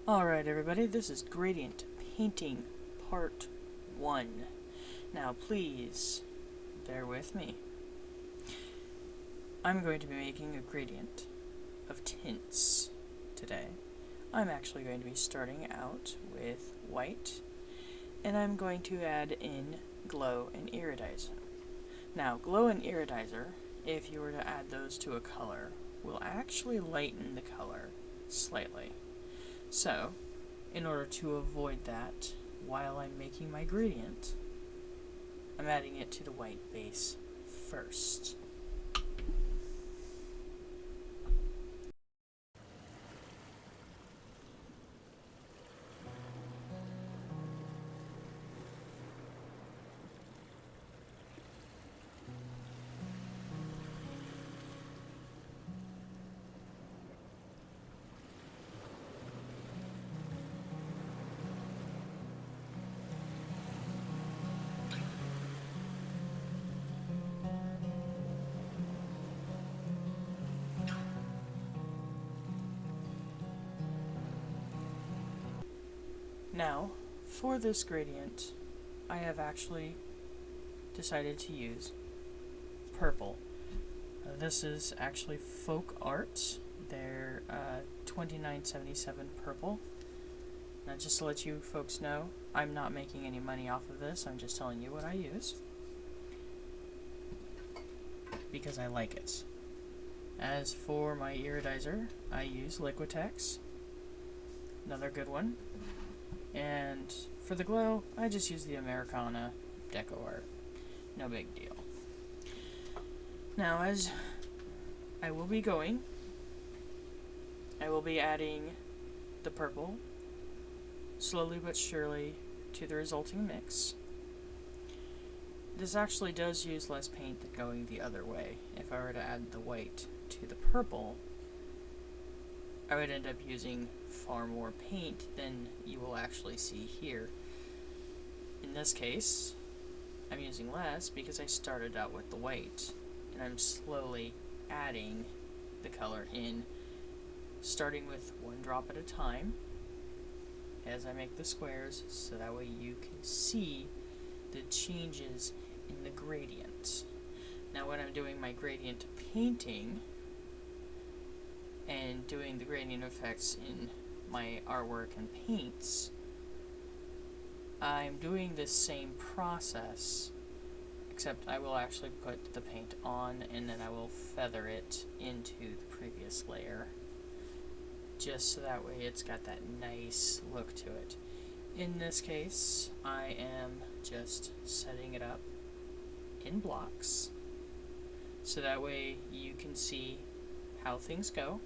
Alright everybody, this is gradient painting part 1. Now please, bear with me. I'm going to be making a gradient of tints today. I'm actually going to be starting out with white, and I'm going to add in glow and iridizer. Now, glow and iridizer, if you were to add those to a color, will actually lighten the color slightly. So, in order to avoid that, while I'm making my gradient, I'm adding it to the white base first. Now, for this gradient, I have actually decided to use purple. This is actually Folk Art. They're 2977 purple. Now, just to let you folks know, I'm not making any money off of this. I'm just telling you what I use because I like it. As for my iridizer, I use Liquitex, another good one. And for the glow, I just use the Americana Deco Art. No big deal. Now, as I will be going, I will be adding the purple slowly but surely to the resulting mix. This actually does use less paint than going the other way. If I were to add the white to the purple, I would end up using far more paint than you will actually see here. In this case, I'm using less because I started out with the white, and I'm slowly adding the color in, starting with one drop at a time as I make the squares, so that way you can see the changes in the gradient. Now when I'm doing my gradient painting and doing the gradient effects in my artwork and paints, I'm doing this same process, except I will actually put the paint on and then I will feather it into the previous layer, just so that way it's got that nice look to it. In this case, I am just setting it up in blocks, so that way you can see how things go.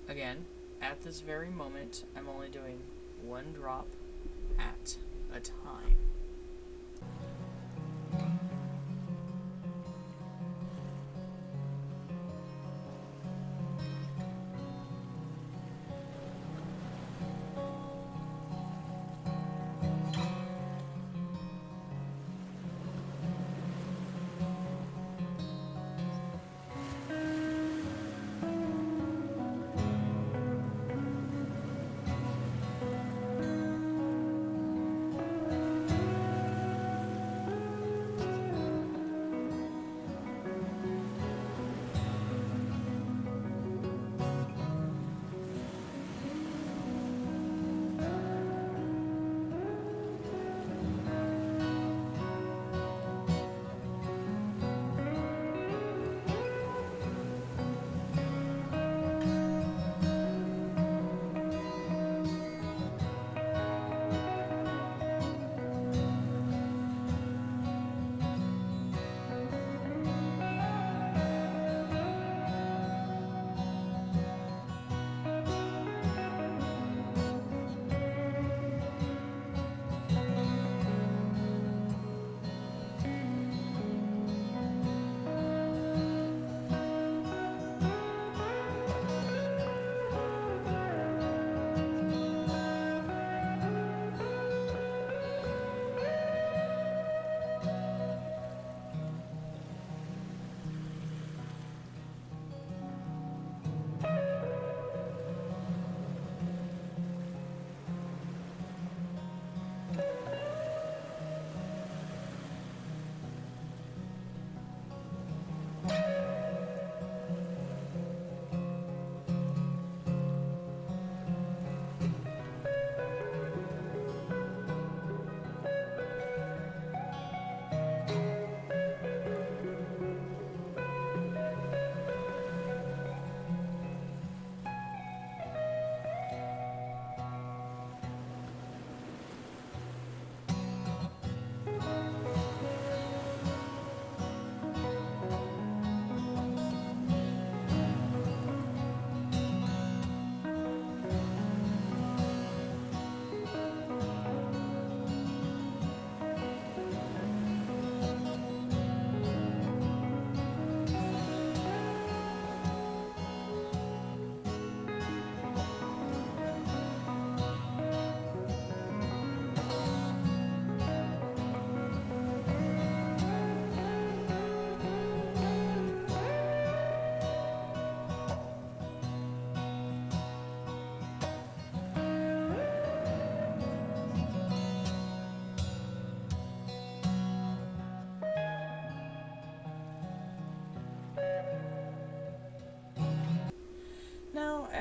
Again, at this very moment, I'm only doing one drop at a time.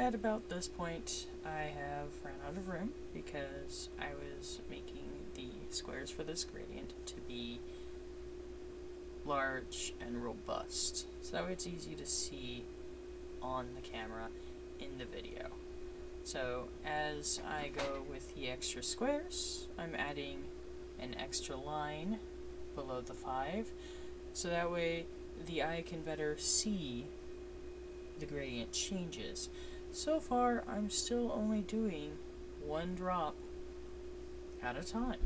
at about this point, I have ran out of room because I was making the squares for this gradient to be large and robust, so that way it's easy to see on the camera in the video. So as I go with the extra squares, I'm adding an extra line below the 5, so that way the eye can better see the gradient changes. So far, I'm still only doing one drop at a time.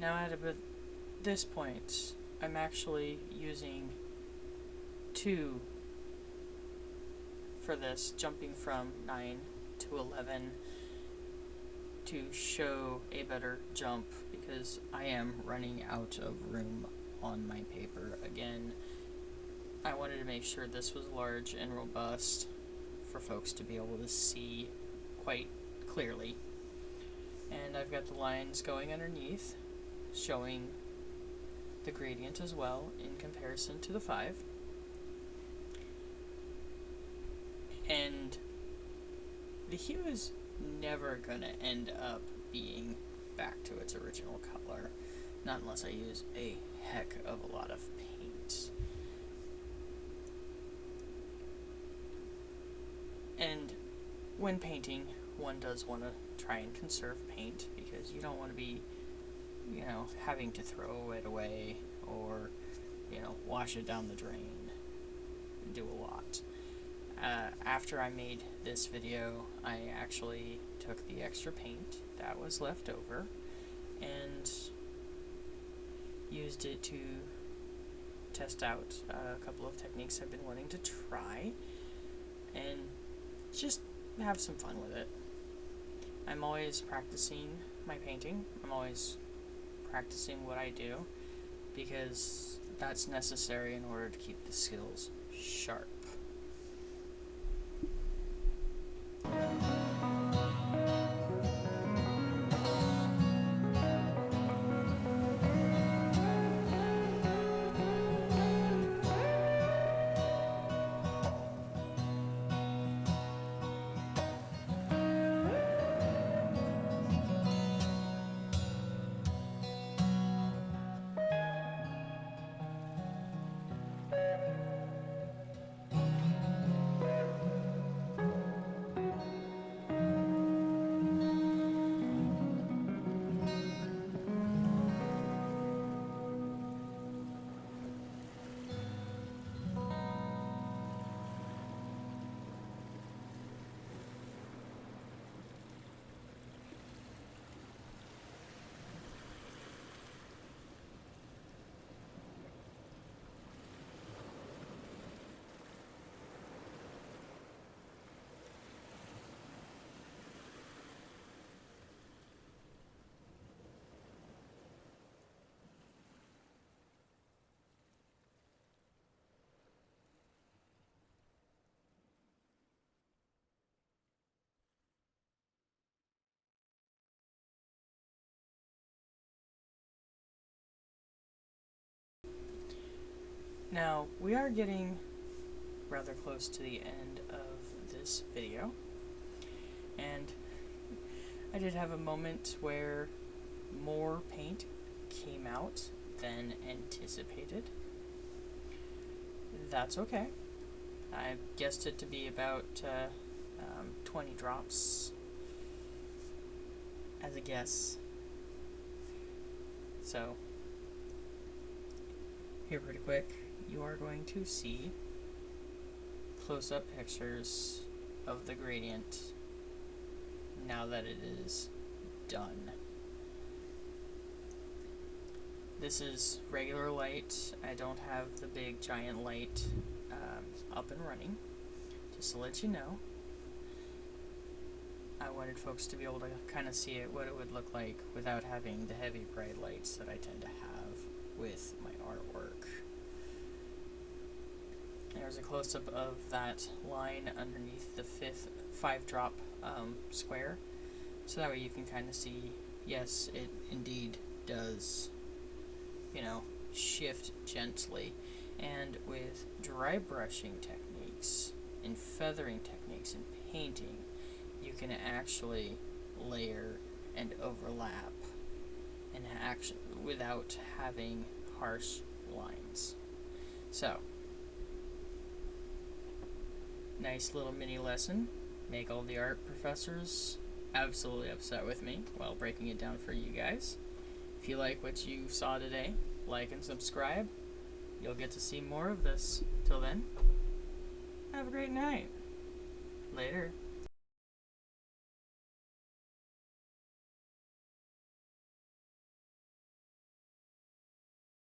Now at about this point, I'm actually using 2 for this, jumping from 9 to 11 to show a better jump because I am running out of room on my paper again. I wanted to make sure this was large and robust for folks to be able to see quite clearly. And I've got the lines going underneath, showing the gradient as well in comparison to the 5. And the hue is never gonna end up being back to its original color, not unless I use a heck of a lot of paint. And when painting, one does want to try and conserve paint because you don't want to be, having to throw it away or, wash it down the drain, do a lot. after I made this video, I actually took the extra paint that was left over and used it to test out a couple of techniques I've been wanting to try and just have some fun with it. I'm always practicing my painting. I'm always practicing what I do because that's necessary in order to keep the skills sharp. Now, we are getting rather close to the end of this video, and I did have a moment where more paint came out than anticipated. That's okay. I guessed it to be about 20 drops as a guess. So, here pretty quick, you are going to see close-up pictures of the gradient now that it is done. This is regular light. I don't have the big giant light up and running. Just to let you know, I wanted folks to be able to kind of see what it would look like without having the heavy bright lights that I tend to have with my artwork. There's a close-up of that line underneath the 5-drop square, so that way you can kind of see, yes, it indeed does, shift gently. And with dry brushing techniques and feathering techniques and painting, you can actually layer and overlap and without having harsh lines. So, nice little mini lesson. Make all the art professors absolutely upset with me while breaking it down for you guys. If you like what you saw today, like and subscribe. You'll get to see more of this. Till then, have a great night. Later.